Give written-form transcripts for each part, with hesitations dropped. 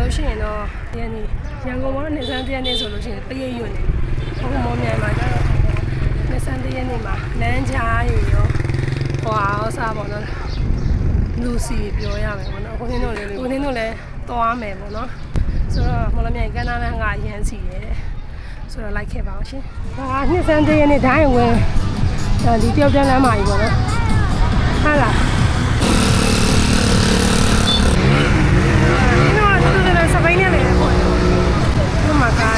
လို့ရှိရင်တော့ဒီနေ့ရန်ကုန်မှာနေစမ်းတရက်နေ့ဆိုလို့ရှိရင်တရက်ရွတ်နေအခုမော်မြိုင်မှာကျတော့နေစမ်းတရက်နေ့မှာလမ်းကြားရေရောဟိုအားစားပေါ့နော်လူစီပြောရမယ်ပေါ့နော်အခုနင်းတို့လည်းသွားမယ်ပေါ့နော်ဆိုတော့မော်လမြိုင်ကမ်းနားလမ်းကရန်စီရဲဆိုတော့လိုက်ခဲ့ပါအောင်ရှင်ဒါနှစ်စမ်းတရက်နေ့ဒိုင်းဝင်ဒီတယောက်တန်းလမ်းမှာကြီးပေါ့နော်ဟာလားစပိန်နဲ့လည်းပေါ့ဒီမှာကား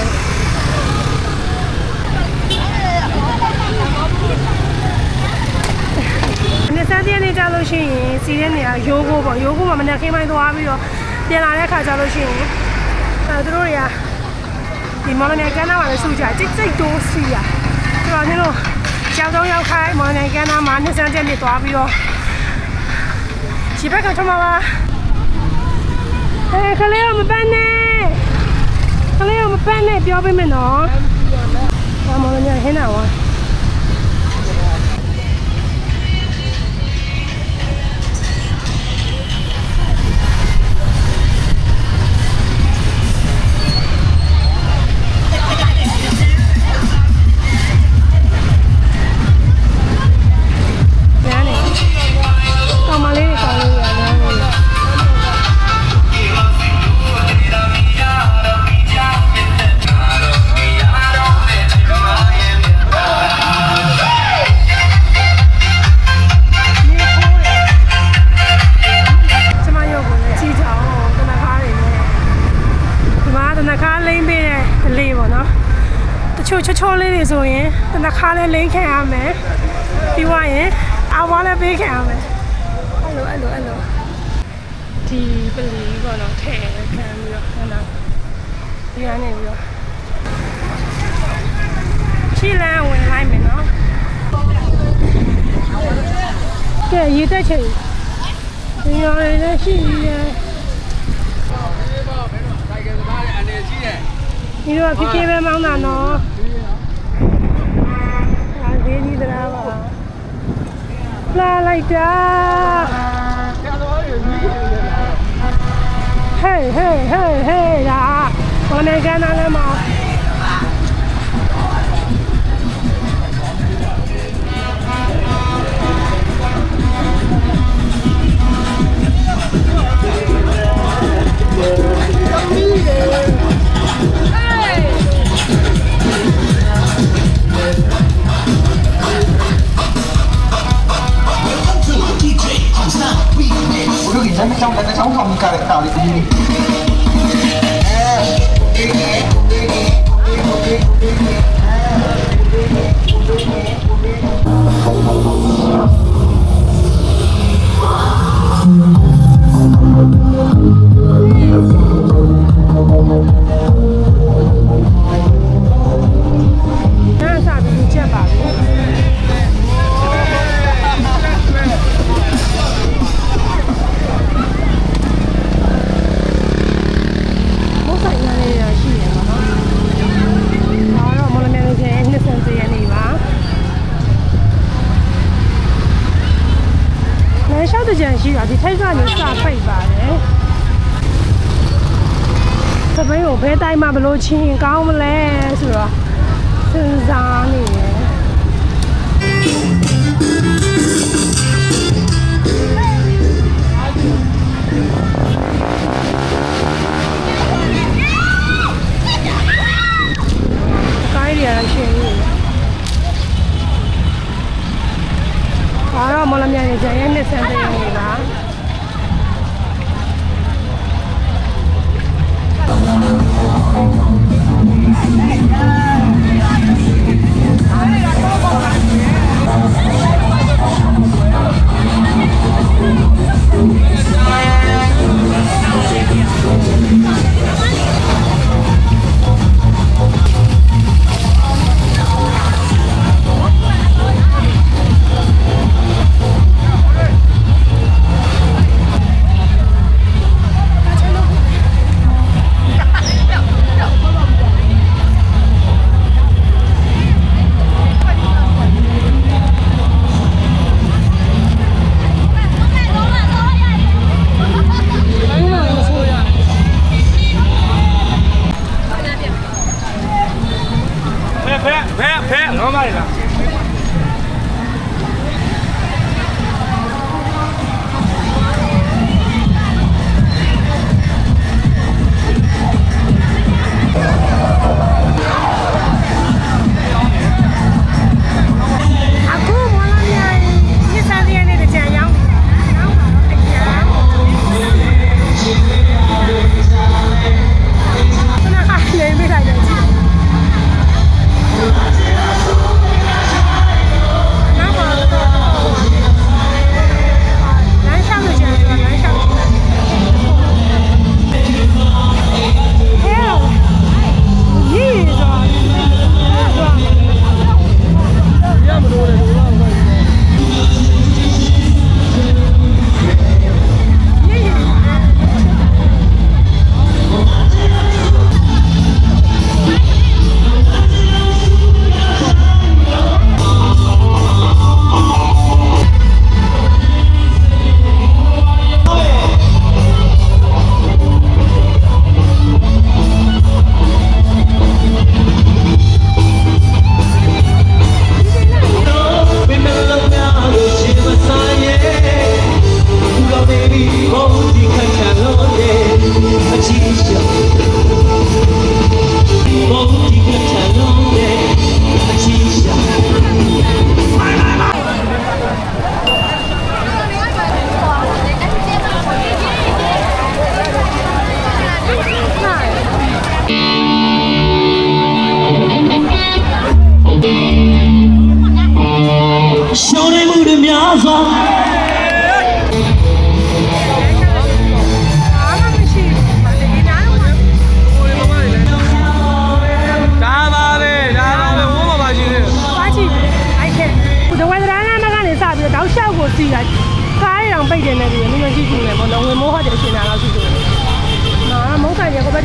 နေစတဲ့နေကြလို့ရှိရင်စီးတဲ့နေရာရိုးကိုပေါ့ရိုးကိုမှမနေ့ခင်းပိုင်းသွားပြီးတော့ပြန်လာတဲ့အခါကျလို့ရှိရင်သူတို့တွေကဒီမော်လမြိုင်ကမ်းနားမှာလည်းစုကြတိတ်တိတ်တိုးစီးရဆိုတော့ညတို့ကြောက်တော့ရောက်ခိုင်းမော်လမြိုင်ကမ်းနားမှာနေစတဲ့နေသွားပြီးတော့ဒီဘက်ကထမပါခလေးမပန်းနဲ့ခလေးမပန်းနဲ့ပြောပေးမယ်နော်ဘာမလို့ညဟင်းတာဝါချောလေးတွေဆိုရင်တနခါလေးလိမ့်ခံရမယ်ပြီးွားရင်အဝါလည်းပေးခံရမယ်အဲ့လိုဒီပလီပေါ့နော်ထဲခံပြီးတော့ဟနာဒီကနေပြီးတော့ချီလန်းဝင်လိုက်မယ်နော်ကဲရေတက်ချိန်ဒီရော်လေးလည်းရှိနေတယ်ဒီတော့ဖြည်းဖြည်းပဲမောင်းတာနော်ဒီဒရာပါလာလိုက်တာဟေးဒါဘောနေကန်နာလည်းမ咱们放开了，大力一点。那啥子就见吧。ရှိတာဒီထိတ်ကနေစပိတ်ပါတယ်။သမီးကိုဘဲတိုင်းမှာဘလို့ချင်းကောင်းမလဲဆိုတော့စဉ်းစားနေတယ်။ကိုင်းရရှင်နေ။အားတော့မော်လမြိုင်ရဲ့ရဲ့နှစ်ဆန်းတဲ့နေပါHãy subscribe cho kênh Ghiền Mì Gõ để không bỏ lỡ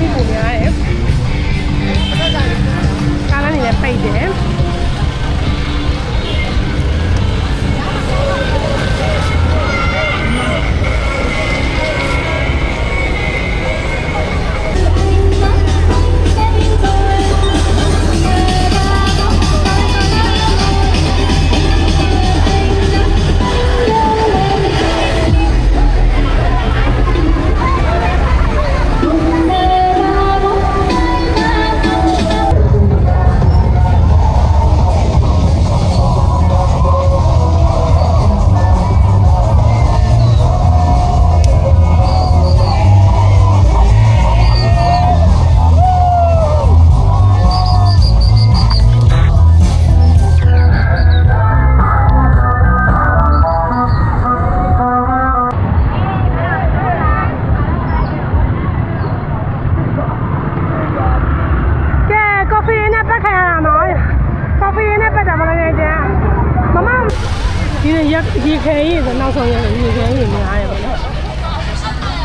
ကြီးပုံများတယ်ကားလမ်းနေလည်းပိတ်တယ်ရေခဲရေးဆိုနောက်ဆုံးရရေခဲရေးများတယ်ပေါ့နော်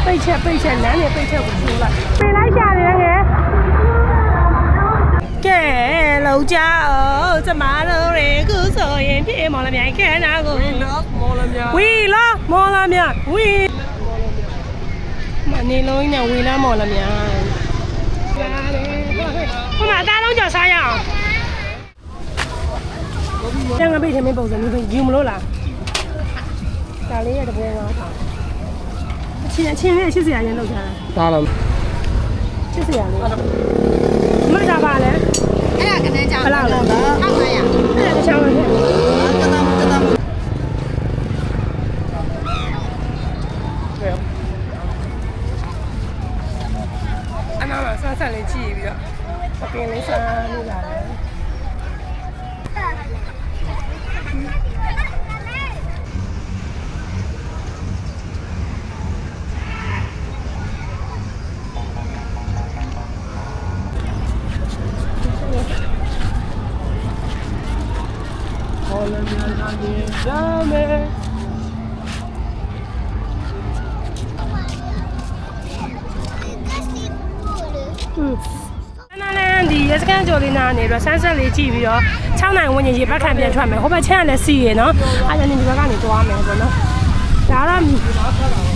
ပိတ်ချက်လမ်းနဲ့ပိတ်ချက်ကိုထိုးလိုက်ပြင်လိုက်ရှာတယ်ငယ်ကဲလောက်ကြအောင်ကျမတို့ရေခုဆိုရင်ပြေမော်လမြိုင်ခန်းနာကို We love မော်လမြိုင် We love မော်လမြိုင် မနေလုံးနဲ့ဝေလမ်းမော်လမြိုင်ဟိုမှာအသားလုံးကြော်စားရအောင်ကျန်ကပိတ်ထမင်းပုံစံမျိုးယူမလို့လားဒါလေးရတဲ့ဘွဲငါးပါအချင်းလေး80ရာရင်းလောက်ထားတာဒါလား80ရာလေးမတာပါလဲအဲ့ဒါကနန်းကြောင် ဘယ်လောက်လဲ1500အဲ့ဒါချောင်းလေးတတမအနာမှာဆက်ဆက်လေးကြည့်ပြီးတော့အပင်လေးစားနေလာတယ်ဒီရစကန်ကျော်လေးနာနေပြီးတော့ဆန်းဆက်လေးကြည့်ပြီးတော့6နိုင်ဝန်းကျင်ရေပတ်ခံပြန်ထွက်မယ်ဟိုဘက်ချမ်းကလည်းစီးရယ်နော်အားရနေဒီဘက်ကနေသွားမယ်ပေါ့နော်ဒါတော့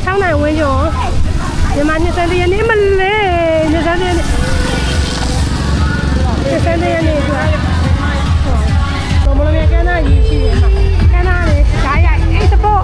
6နိုင်ဝန်းကျင်မြန်မာနှစ်စံတရနေ့မလေးနှစ်စံတရနေ့ဆိုတော့မလို့ရကန်နာကြီးရှိရမှာကန်နာလေးဓာတ်ရိုက်အေးစပေါ့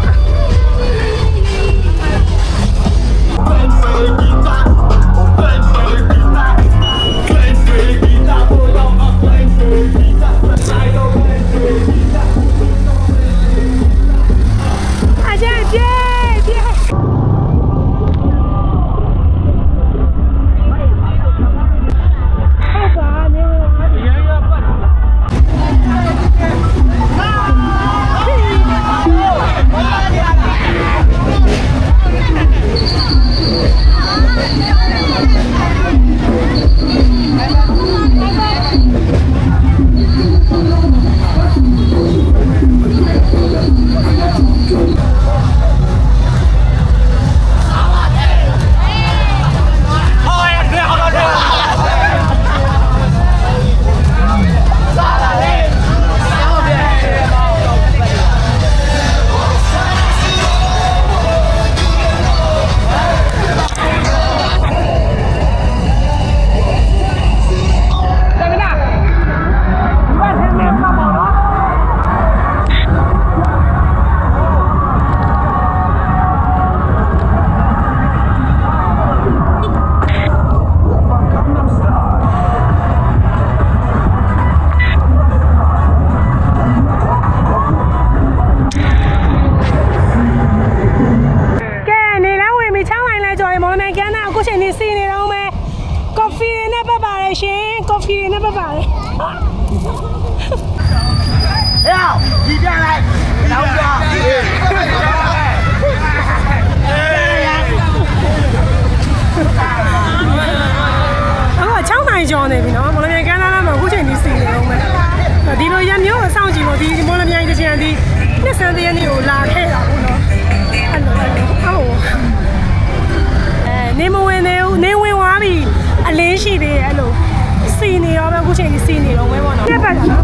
ကျော်နေပြီနော်မော်လမြိုင်ကမ်းနားမှာအခုချိန်ကြီးစီနေအောင်ပဲဒီလိုရမျိုးကိုစောင့်ကြည့်လို့ဒီမော်လမြိုင်တချင်ဒီနှစ်စံတရနေ့ကိုလာခဲ့တာပေါ့နော်အဲ့လိုနေမဝင်နေဦးနေဝင်သွားပြီအ ရှိသေးရဲ့အဲ့လိုစီနေရောပဲအခုချိန်ကြီးစီနေတော့ဝဲပေါ့နော်ပြက်ပတ်တာနော်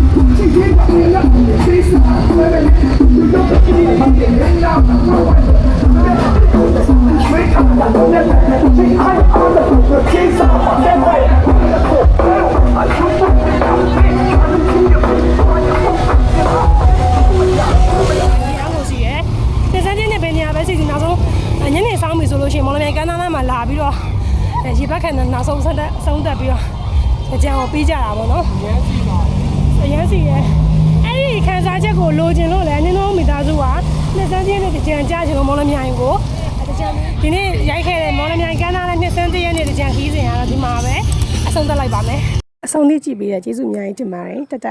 ညနေဆောင်ပြီဆိုလို့ရှိရင်မော်လမြိုင်ကမ်းနားနားမှာလာပြီးတော့ရေဘက်ခန့်နောက်ဆုံးဆုံးသက်ပြီးတော့ကြံကိုပေးကြတာပေါ့နော်အရန်စီရဲ့အဲ့ဒီခန်းစားချက်ကိုလိုချင်လို့လည်းနင်းတို့မိသားစုကနှစ်စန်းတည်းနဲ့ကြံကြချင်လို့မော်လမြိုင်ကိုဒီနေ့ရိုက်ခဲ့တဲ့မော်လမြိုင်ကမ်းနားနဲ့နှစ်စန်းတည်းနဲ့ကြံခီးစဉ်ကတော့ဒီမှာပဲအဆုံးသတ်လိုက်ပါမယ်အဆုံးသည့်ကြည့်ပြီးတော့ကျေးဇူးအများကြီးတင်ပါတယ်တတ